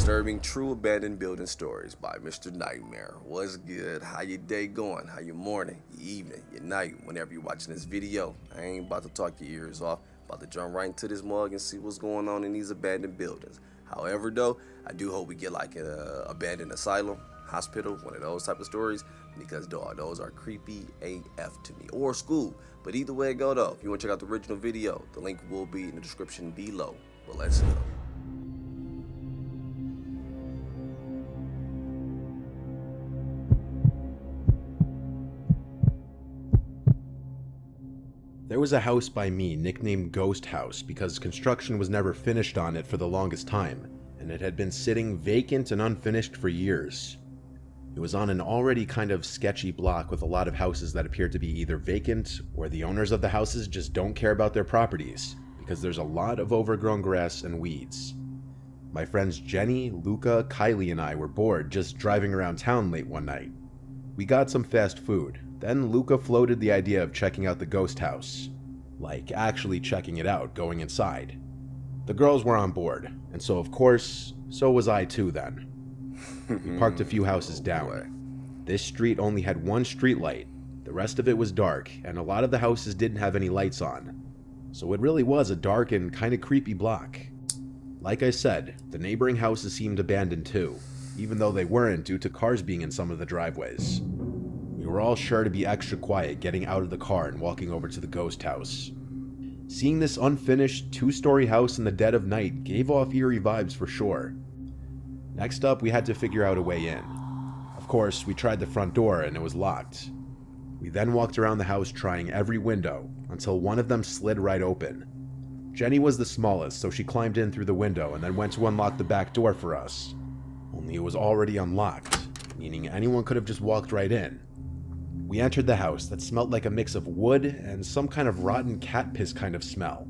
Disturbing True Abandoned Building Stories by MrNightmare. What's good? How your day going? How your morning, your evening, your night, whenever you're watching this video? I ain't about to talk your ears off. About to jump right into this mug and see what's going on in these abandoned buildings. However, though, I do hope we get like an abandoned asylum, hospital, one of those type of stories, because dog, those are creepy AF to me. Or school. But either way it go though, if you want to check out the original video, the link will be in the description below. But let's go. There was a house by me nicknamed Ghost House because construction was never finished on it for the longest time, and it had been sitting vacant and unfinished for years. It was on an already kind of sketchy block with a lot of houses that appear to be either vacant or the owners of the houses just don't care about their properties because there's a lot of overgrown grass and weeds. My friends Jenny, Luca, Kylie, and I were bored just driving around town late one night. We got some fast food. Then Luca floated the idea of checking out the ghost house. Like, actually checking it out, going inside. The girls were on board, and so of course, so was I too then. We parked a few houses down. This street only had one street light. The rest of it was dark, and a lot of the houses didn't have any lights on. So it really was a dark and kinda creepy block. Like I said, the neighboring houses seemed abandoned too, even though they weren't due to cars being in some of the driveways. We were all sure to be extra quiet getting out of the car and walking over to the ghost house. Seeing this unfinished two-story house in the dead of night gave off eerie vibes for sure. Next up, we had to figure out a way in. Of course, we tried the front door and it was locked. We then walked around the house trying every window until one of them slid right open. Jenny was the smallest, so she climbed in through the window and then went to unlock the back door for us. Only it was already unlocked, meaning anyone could have just walked right in. We entered the house that smelled like a mix of wood and some kind of rotten cat piss kind of smell.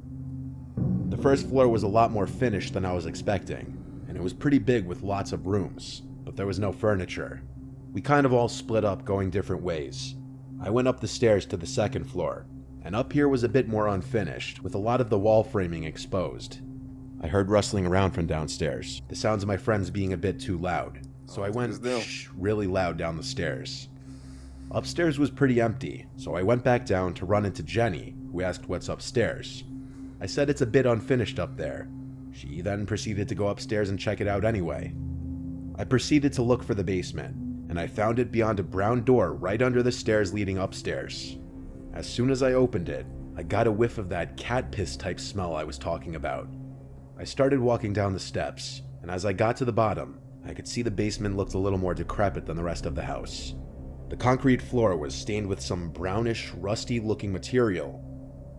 The first floor was a lot more finished than I was expecting, and it was pretty big with lots of rooms, but there was no furniture. We kind of all split up going different ways. I went up the stairs to the second floor, and up here was a bit more unfinished, with a lot of the wall framing exposed. I heard rustling around from downstairs, the sounds of my friends being a bit too loud, so I went shh really loud down the stairs. Upstairs was pretty empty, so I went back down to run into Jenny, who asked what's upstairs. I said it's a bit unfinished up there. She then proceeded to go upstairs and check it out anyway. I proceeded to look for the basement, and I found it beyond a brown door right under the stairs leading upstairs. As soon as I opened it, I got a whiff of that cat piss type smell I was talking about. I started walking down the steps, and as I got to the bottom, I could see the basement looked a little more decrepit than the rest of the house. The concrete floor was stained with some brownish, rusty-looking material.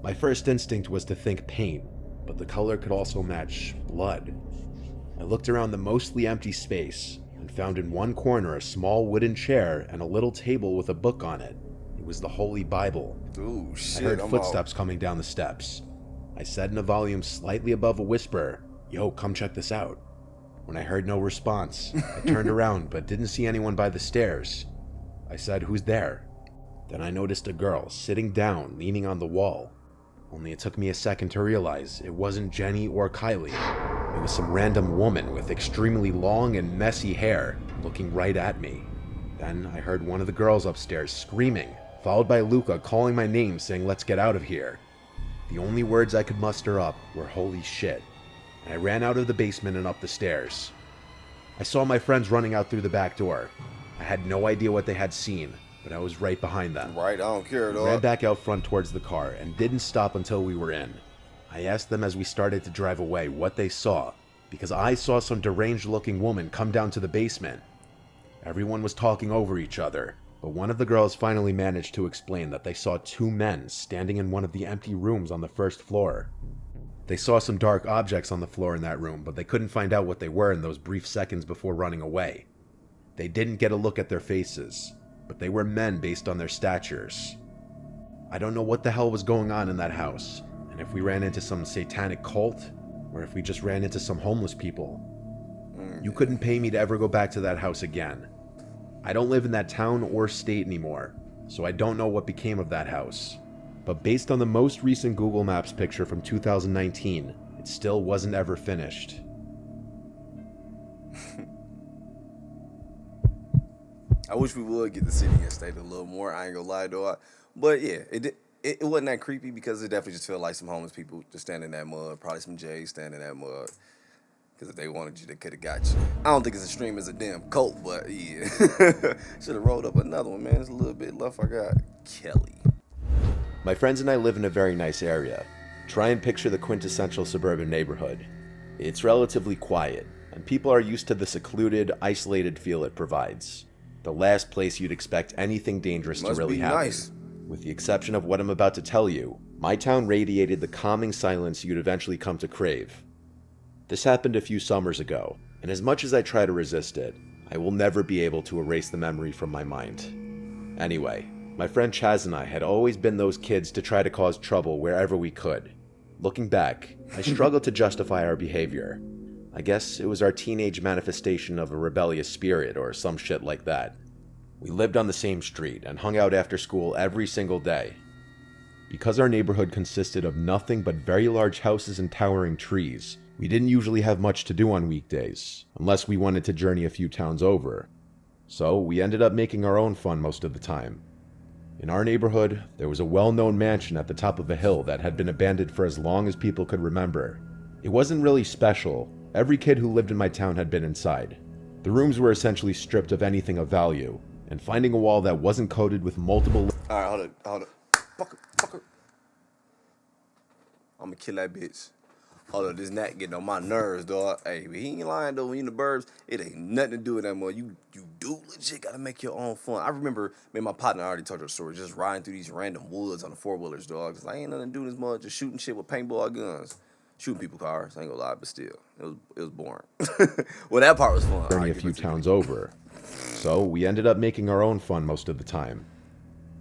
My first instinct was to think paint, but the color could also match blood. I looked around the mostly empty space and found in one corner a small wooden chair and a little table with a book on it. It was the Holy Bible. Ooh, shit, I heard footsteps coming down the steps. I said in a volume slightly above a whisper, "Yo, come check this out." When I heard no response, I turned around but didn't see anyone by the stairs. I said, "Who's there?" Then I noticed a girl sitting down, leaning on the wall. Only it took me a second to realize it wasn't Jenny or Kylie. It was some random woman with extremely long and messy hair looking right at me. Then I heard one of the girls upstairs screaming, followed by Luca calling my name saying, "Let's get out of here." The only words I could muster up were "holy shit," and I ran out of the basement and up the stairs. I saw my friends running out through the back door. I had no idea what they had seen, but I was right behind them. Right, I don't care at all. I ran back out front towards the car and didn't stop until we were in. I asked them as we started to drive away what they saw, because I saw some deranged looking woman come down to the basement. Everyone was talking over each other, but one of the girls finally managed to explain that they saw two men standing in one of the empty rooms on the first floor. They saw some dark objects on the floor in that room, but they couldn't find out what they were in those brief seconds before running away. They didn't get a look at their faces, but they were men based on their statures. I don't know what the hell was going on in that house, and if we ran into some satanic cult, or if we just ran into some homeless people. You couldn't pay me to ever go back to that house again. I don't live in that town or state anymore, so I don't know what became of that house. But based on the most recent Google Maps picture from 2019, it still wasn't ever finished. I wish we would get the city and state a little more. I ain't gonna lie, though. But yeah, it wasn't that creepy because it definitely just felt like some homeless people just standing in that mud. Probably some J's standing in that mud. Because if they wanted you, they could have got you. I don't think it's as extreme as a damn cult, but yeah. Should have rolled up another one, man. It's a little bit left I got. Kelly. My friends and I live in a very nice area. Try and picture the quintessential suburban neighborhood. It's relatively quiet, and people are used to the secluded, isolated feel it provides. The last place you'd expect anything dangerous to really happen. Nice. With the exception of what I'm about to tell you, my town radiated the calming silence you'd eventually come to crave. This happened a few summers ago, and as much as I try to resist it, I will never be able to erase the memory from my mind. Anyway, my friend Chaz and I had always been those kids to try to cause trouble wherever we could. Looking back, I struggle to justify our behavior. I guess it was our teenage manifestation of a rebellious spirit or some shit like that. We lived on the same street and hung out after school every single day. Because our neighborhood consisted of nothing but very large houses and towering trees, we didn't usually have much to do on weekdays, unless we wanted to journey a few towns over. So we ended up making our own fun most of the time. In our neighborhood, there was a well-known mansion at the top of a hill that had been abandoned for as long as people could remember. It wasn't really special. Every kid who lived in my town had been inside. The rooms were essentially stripped of anything of value, and finding a wall that wasn't coated with multiple... Alright, hold up. Fucker. I'm gonna kill that bitch. Hold up, this gnat getting on my nerves, dog. Hey, but he ain't lying, though. When you in the burbs, it ain't nothing to do with that, more. You do legit gotta make your own fun. I remember, me and my partner already told her story, just riding through these random woods on the four-wheelers, dog. Cause I ain't nothing to do this much, just shooting shit with paintball guns. Shooting people cars, I ain't gonna lie, but still, it was boring. Well, that part was fun. Journey a few towns over. So we ended up making our own fun most of the time.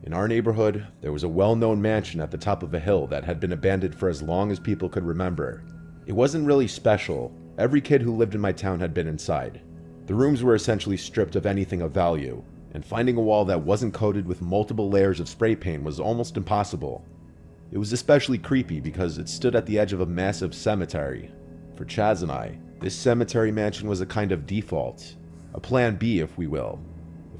In our neighborhood, there was a well-known mansion at the top of a hill that had been abandoned for as long as people could remember. It wasn't really special. Every kid who lived in my town had been inside. The rooms were essentially stripped of anything of value, and finding a wall that wasn't coated with multiple layers of spray paint was almost impossible. It was especially creepy because it stood at the edge of a massive cemetery. For Chaz and I, this cemetery mansion was a kind of default, a plan B if we will.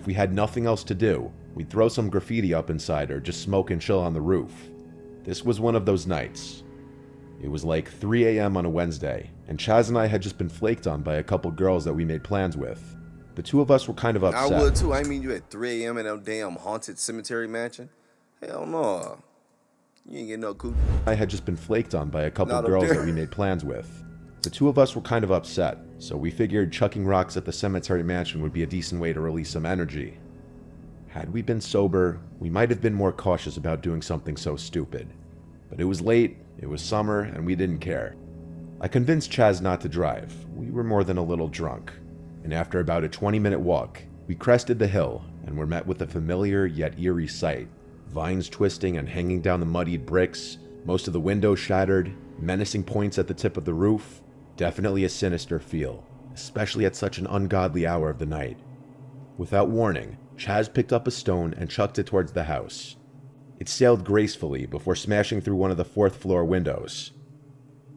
If we had nothing else to do, we'd throw some graffiti up inside or just smoke and chill on the roof. This was one of those nights. It was like 3 a.m. on a Wednesday, and Chaz and I had just been flaked on by a couple girls that we made plans with. The two of us were kind of upset. I would too. I mean, you at 3 a.m. in that damn haunted cemetery mansion? Hell no. You ain't getting no coochie. I had just been flaked on by a couple girls that we made plans with. The two of us were kind of upset, so we figured chucking rocks at the cemetery mansion would be a decent way to release some energy. Had we been sober, we might have been more cautious about doing something so stupid. But it was late, it was summer, and we didn't care. I convinced Chaz not to drive. We were more than a little drunk. And after about a 20-minute walk, we crested the hill and were met with a familiar yet eerie sight. Vines twisting and hanging down the muddied bricks, most of the windows shattered, menacing points at the tip of the roof. Definitely a sinister feel, especially at such an ungodly hour of the night. Without warning, Chaz picked up a stone and chucked it towards the house. It sailed gracefully before smashing through one of the fourth-floor windows.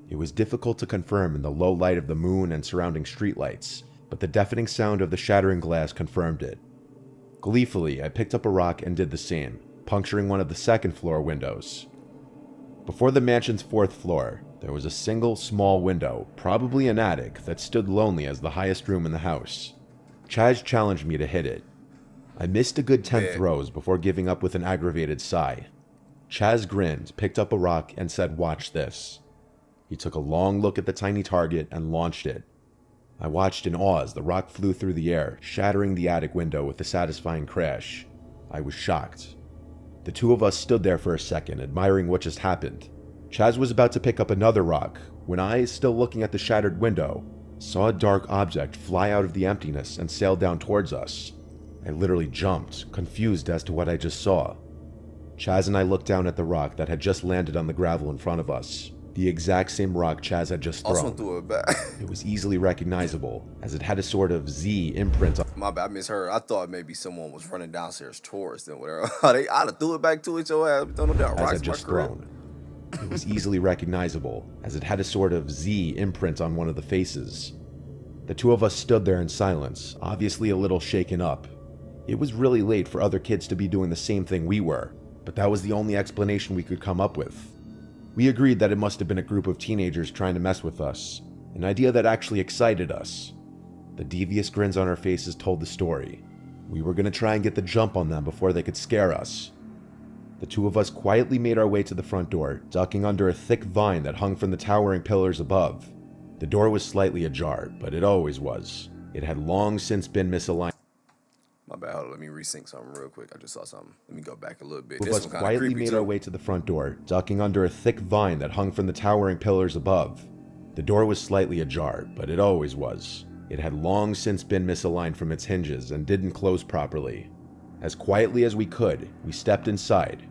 It was difficult to confirm in the low light of the moon and surrounding streetlights, but the deafening sound of the shattering glass confirmed it. Gleefully, I picked up a rock and did the same, puncturing one of the second-floor windows. Before the mansion's fourth floor, there was a single small window, probably an attic, that stood lonely as the highest room in the house. Chaz challenged me to hit it. I missed a good 10 throws before giving up with an aggravated sigh. Chaz grinned, picked up a rock, and said, "Watch this." He took a long look at the tiny target and launched it. I watched in awe as the rock flew through the air, shattering the attic window with a satisfying crash. I was shocked. The two of us stood there for a second, admiring what just happened. Chaz was about to pick up another rock, when I, still looking at the shattered window, saw a dark object fly out of the emptiness and sail down towards us. I literally jumped, confused as to what I just saw. Chaz and I looked down at the rock that had just landed on the gravel in front of us. The exact same rock Chaz had just thrown. Also threw it back. It was easily recognizable, as it had a sort of Z imprint on. My bad, I misheard. I thought maybe someone was running downstairs towards them, whatever. I'd have threw it back to it, your ass. Don't know that rocks As had just thrown. It was easily recognizable, as it had a sort of Z imprint on one of the faces. The two of us stood there in silence, obviously a little shaken up. It was really late for other kids to be doing the same thing we were, but that was the only explanation we could come up with. We agreed that it must have been a group of teenagers trying to mess with us, an idea that actually excited us. The devious grins on our faces told the story. We were going to try and get the jump on them before they could scare us. The two of us quietly made our way to the front door, ducking under a thick vine that hung from the towering pillars above. The door was slightly ajar, but it always was. It had long since been misaligned. My bad, hold on, let me resync something real quick. I just saw something. Let me go back a little bit. Two of us quietly made our way to the front door, ducking under a thick vine that hung from the towering pillars above. The door was slightly ajar, but it always was. It had long since been misaligned from its hinges and didn't close properly. As quietly as we could, we stepped inside,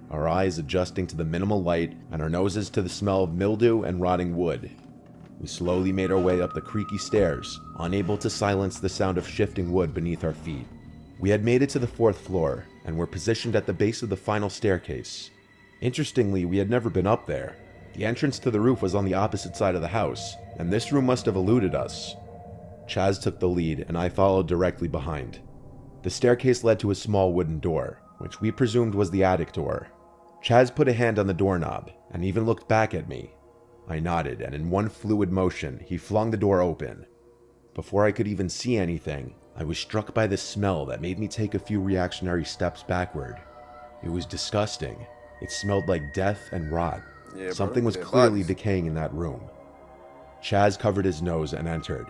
our eyes adjusting to the minimal light and our noses to the smell of mildew and rotting wood. We slowly made our way up the creaky stairs, unable to silence the sound of shifting wood beneath our feet. We had made it to the 4th floor and were positioned at the base of the final staircase. Interestingly, we had never been up there. The entrance to the roof was on the opposite side of the house, and this room must have eluded us. Chaz took the lead and I followed directly behind. The staircase led to a small wooden door, which we presumed was the attic door. Chaz put a hand on the doorknob and even looked back at me. I nodded, and in one fluid motion, he flung the door open. Before I could even see anything, I was struck by the smell that made me take a few reactionary steps backward. It was disgusting. It smelled like death and rot. Yeah, Something was clearly decaying in that room. Chaz covered his nose and entered.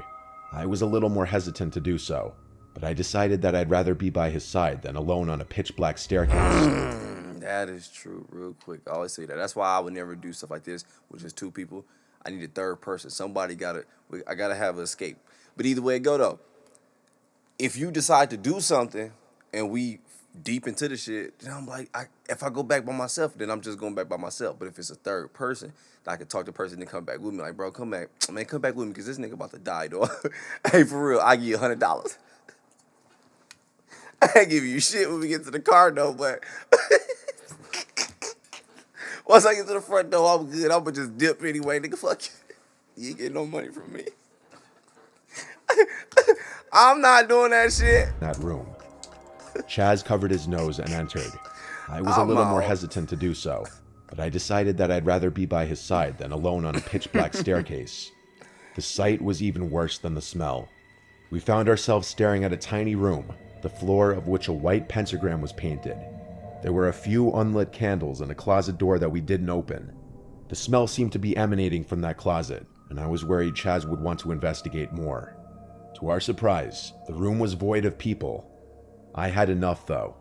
I was a little more hesitant to do so, but I decided that I'd rather be by his side than alone on a pitch-black staircase. That is true, real quick. I always say that. That's why I would never do stuff like this with just two people. I need a third person. I gotta have an escape. But either way it go though, if you decide to do something and we deep into the shit, then I'm like, if I go back by myself, then I'm just going back by myself. But if it's a third person, I could talk to the person and come back with me. Like, bro, come back. Man, come back with me because this nigga about to die, dog. Hey, for real, I give you $100. I ain't give you shit when we get to the car, though, but once I get to the front door, I'm good. I'm going to just dip anyway. Nigga, fuck you. You ain't getting no money from me. I'm not doing that shit. That room. Chaz covered his nose and entered. I was a little more hesitant to do so, but I decided that I'd rather be by his side than alone on a pitch-black staircase. The sight was even worse than the smell. We found ourselves staring at a tiny room, the floor of which a white pentagram was painted. There were a few unlit candles and a closet door that we didn't open. The smell seemed to be emanating from that closet, and I was worried Chaz would want to investigate more. To our surprise, the room was void of people. I had enough, though.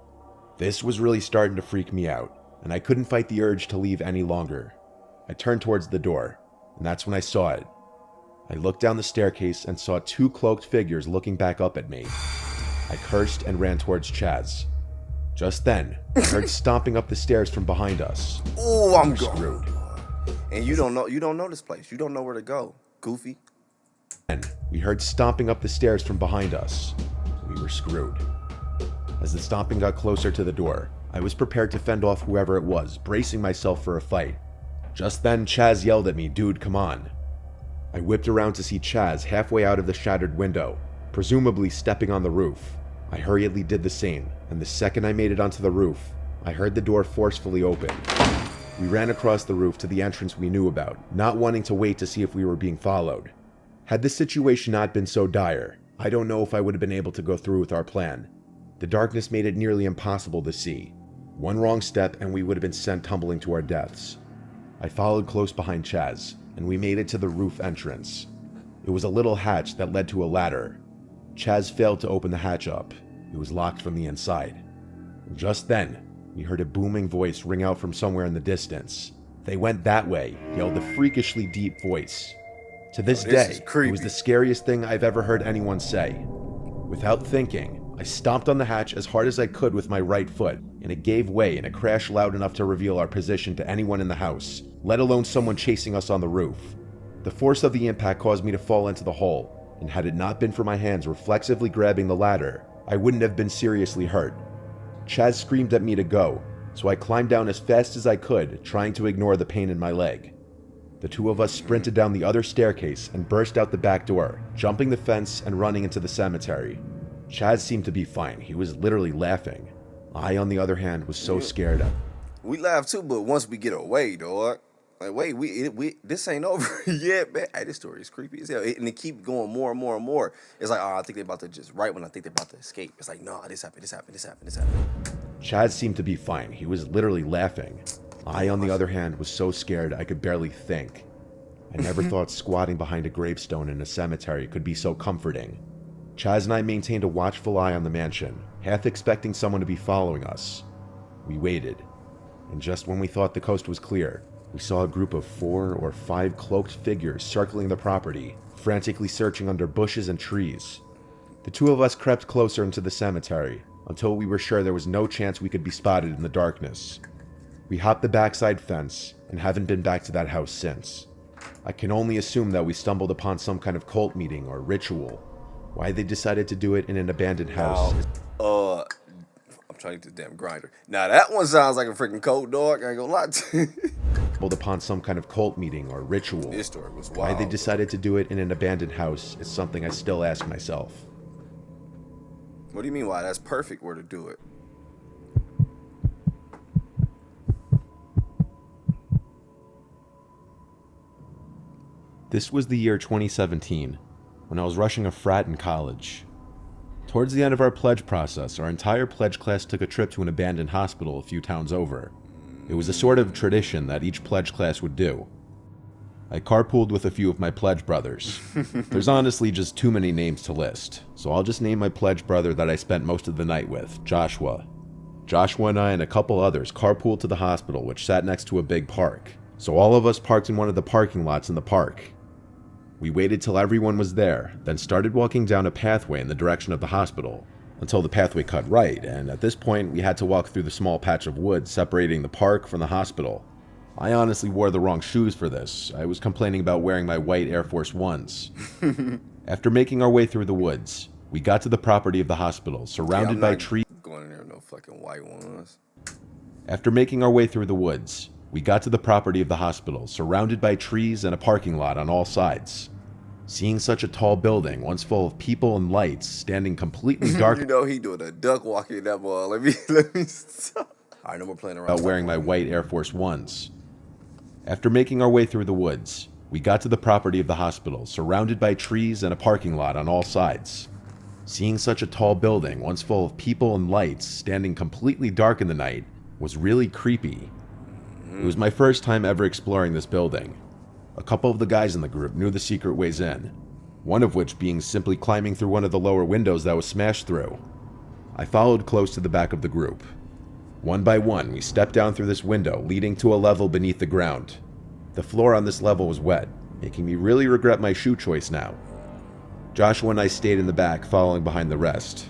This was really starting to freak me out, and I couldn't fight the urge to leave any longer. I turned towards the door, and that's when I saw it. I looked down the staircase and saw two cloaked figures looking back up at me. I cursed and ran towards Chaz. Just then, I heard stomping up the stairs from behind us. Oh, I'm screwed. And you don't know this place. You don't know where to go, goofy. And we heard stomping up the stairs from behind us. We were screwed. As the stomping got closer to the door, I was prepared to fend off whoever it was, bracing myself for a fight. Just then, Chaz yelled at me, "Dude, come on." I whipped around to see Chaz halfway out of the shattered window, presumably stepping on the roof. I hurriedly did the same, and the second I made it onto the roof, I heard the door forcefully open. We ran across the roof to the entrance we knew about, not wanting to wait to see if we were being followed. Had the situation not been so dire, I don't know if I would have been able to go through with our plan. The darkness made it nearly impossible to see. One wrong step and we would have been sent tumbling to our deaths. I followed close behind Chaz, and we made it to the roof entrance. It was a little hatch that led to a ladder. Chaz failed to open the hatch up. It was locked from the inside. Just then, we heard a booming voice ring out from somewhere in the distance. "They went that way," yelled the freakishly deep voice. To this day, it was the scariest thing I've ever heard anyone say. Without thinking, I stomped on the hatch as hard as I could with my right foot, and it gave way and it crashed loud enough to reveal our position to anyone in the house, let alone someone chasing us on the roof. The force of the impact caused me to fall into the hole, and had it not been for my hands reflexively grabbing the ladder, I wouldn't have been seriously hurt. Chaz screamed at me to go, so I climbed down as fast as I could, trying to ignore the pain in my leg. The two of us sprinted down the other staircase and burst out the back door, jumping the fence and running into the cemetery. Chaz seemed to be fine. He was literally laughing. I, on the other hand, was so scared. We laugh too, but once we get away, dog. Like, wait, we this ain't over yet, man. Hey, this story is creepy as hell. And it keep going more and more and more. It's like, oh, I think they're about to just, right when I think they're about to escape. It's like, no, this happened. Chaz seemed to be fine. He was literally laughing. I, on the other hand, was so scared I could barely think. I never thought squatting behind a gravestone in a cemetery could be so comforting. Chaz and I maintained a watchful eye on the mansion, half expecting someone to be following us. We waited, and just when we thought the coast was clear, we saw a group of 4 or 5 cloaked figures circling the property, frantically searching under bushes and trees. The two of us crept closer into the cemetery until we were sure there was no chance we could be spotted in the darkness. We hopped the backside fence and haven't been back to that house since. I can only assume that we stumbled upon some kind of cult meeting or ritual. Why they decided to do it in an abandoned house. I'm trying to get this damn grinder. Now that one sounds like a freaking code, dog. I ain't gonna lie to you. Stumbled upon some kind of cult meeting or ritual. This story was wild. Why they decided to do it in an abandoned house is something I still ask myself. What do you mean why? That's perfect where to do it. This was the year 2017, when I was rushing a frat in college. Towards the end of our pledge process, our entire pledge class took a trip to an abandoned hospital a few towns over. It was a sort of tradition that each pledge class would do. I carpooled with a few of my pledge brothers. There's honestly just too many names to list, so I'll just name my pledge brother that I spent most of the night with, Joshua. Joshua and I and a couple others carpooled to the hospital, which sat next to a big park, so all of us parked in one of the parking lots in the park. We waited till everyone was there, then started walking down a pathway in the direction of the hospital, until the pathway cut right, and at this point we had to walk through the small patch of woods separating the park from the hospital. I honestly wore the wrong shoes for this. I was complaining about wearing my white Air Force Ones. After making our way through the woods, we got to the property of the hospital, surrounded by trees. Going in there with no fucking white ones. After making our way through the woods, we got to the property of the hospital, surrounded by trees and a parking lot on all sides. Seeing such a tall building, once full of people and lights, standing completely dark. You know he doing a duck walk in that ball. Let me stop. All right, no more playing around. Wearing my white Air Force Ones. After making our way through the woods, we got to the property of the hospital, surrounded by trees and a parking lot on all sides. Seeing such a tall building, once full of people and lights, standing completely dark in the night, was really creepy. It was my first time ever exploring this building. A couple of the guys in the group knew the secret ways in, one of which being simply climbing through one of the lower windows that was smashed through. I followed close to the back of the group. One by one, we stepped down through this window, leading to a level beneath the ground. The floor on this level was wet, making me really regret my shoe choice now. Joshua and I stayed in the back, following behind the rest.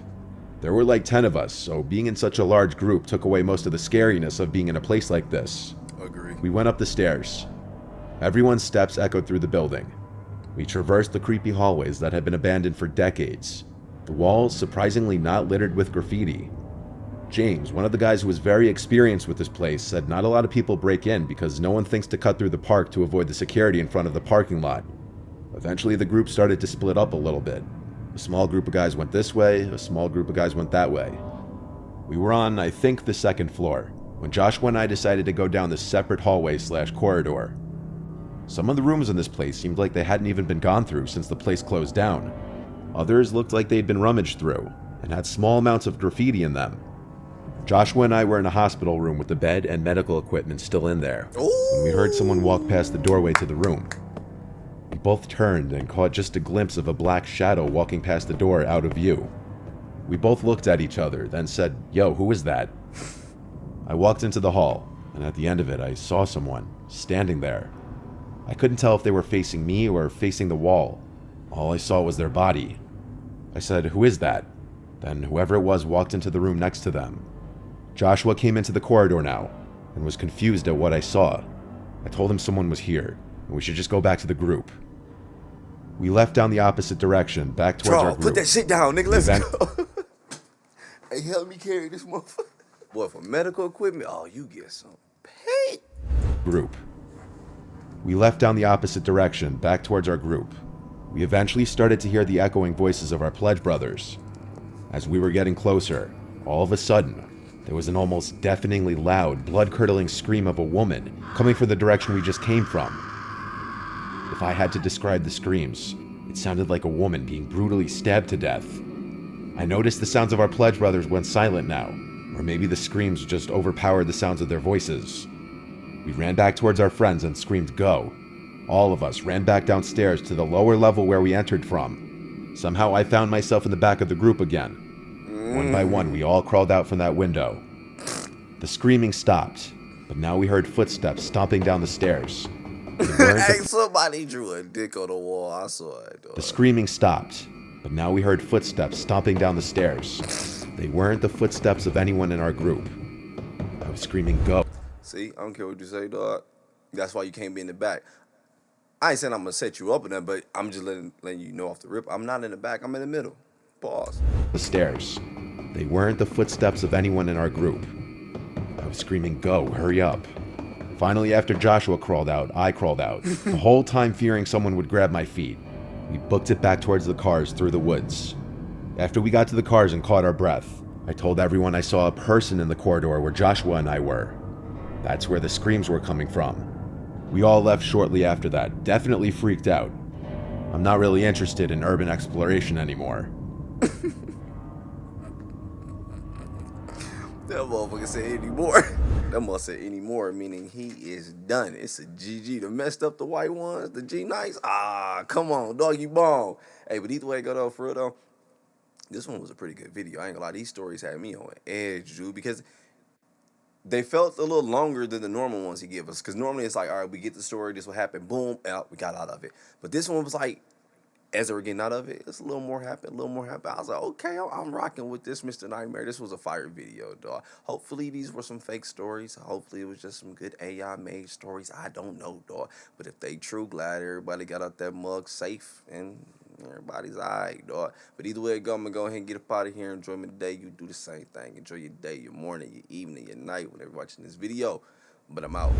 There were like 10 of us, so being in such a large group took away most of the scariness of being in a place like this. Agree. We went up the stairs. Everyone's steps echoed through the building. We traversed the creepy hallways that had been abandoned for decades, the walls surprisingly not littered with graffiti. James, one of the guys who was very experienced with this place, said not a lot of people break in because no one thinks to cut through the park to avoid the security in front of the parking lot. Eventually the group started to split up a little bit. A small group of guys went this way, a small group of guys went that way. We were on, I think, the second floor, when Joshua and I decided to go down this separate hallway/corridor. Some of the rooms in this place seemed like they hadn't even been gone through since the place closed down. Others looked like they'd been rummaged through, and had small amounts of graffiti in them. Joshua and I were in a hospital room with the bed and medical equipment still in there, when we heard someone walk past the doorway to the room. We both turned and caught just a glimpse of a black shadow walking past the door out of view. We both looked at each other, then said, "Yo, who is that?" I walked into the hall, and at the end of it I saw someone, standing there. I couldn't tell if they were facing me or facing the wall. All I saw was their body. I said, "Who is that?" Then whoever it was walked into the room next to them. Joshua came into the corridor now, and was confused at what I saw. I told him someone was here, and we should just go back to the group. We left down the opposite direction, back towards our group. Put that shit down, nigga. Let's go. Hey, help me carry this motherfucker. Boy, for medical equipment, oh, you get some pay. Group. We left down the opposite direction, back towards our group. We eventually started to hear the echoing voices of our pledge brothers. As we were getting closer, all of a sudden, there was an almost deafeningly loud, blood-curdling scream of a woman coming from the direction we just came from. If I had to describe the screams, it sounded like a woman being brutally stabbed to death. I noticed the sounds of our pledge brothers went silent now, or maybe the screams just overpowered the sounds of their voices. We ran back towards our friends and screamed, "Go!" All of us ran back downstairs to the lower level where we entered from. Somehow I found myself in the back of the group again. One by one, we all crawled out from that window. The screaming stopped, but now we heard footsteps stomping down the stairs. Hey, somebody drew a dick on the wall. I saw it, dog. The screaming stopped, but now we heard footsteps stomping down the stairs. They weren't the footsteps of anyone in our group. I was screaming, "Go!" See, I don't care what you say, dog. That's why you can't be in the back. I ain't saying I'm gonna set you up in there, but I'm just letting you know off the rip. I'm not in the back. I'm in the middle. Pause. The stairs. They weren't the footsteps of anyone in our group. I was screaming, "Go! Hurry up!" Finally, after Joshua crawled out, I crawled out, the whole time fearing someone would grab my feet. We booked it back towards the cars through the woods. After we got to the cars and caught our breath, I told everyone I saw a person in the corridor where Joshua and I were. That's where the screams were coming from. We all left shortly after that, definitely freaked out. I'm not really interested in urban exploration anymore. That motherfucker said anymore. That mother said anymore, meaning he is done. It's a GG. The messed up the white ones, the G nice. Ah, come on, doggy bone. Hey, but either way it go though, for real though, this one was a pretty good video. I ain't gonna lie, these stories had me on edge, dude, because they felt a little longer than the normal ones he give us. Because normally it's like, all right, we get the story, this will happen, boom, out, we got out of it. But this one was like, as they were getting out of it, it's a little more happen, a little more happen. I was like, okay, I'm rocking with this, Mr. Nightmare. This was a fire video, dog. Hopefully these were some fake stories. Hopefully it was just some good AI made stories. I don't know, dog. But if they true, glad everybody got out that mug safe and everybody's all right, dog. But either way it go, I'm going to go ahead and get up out of here. Enjoy my day. You do the same thing. Enjoy your day, your morning, your evening, your night whenever you're watching this video. But I'm out.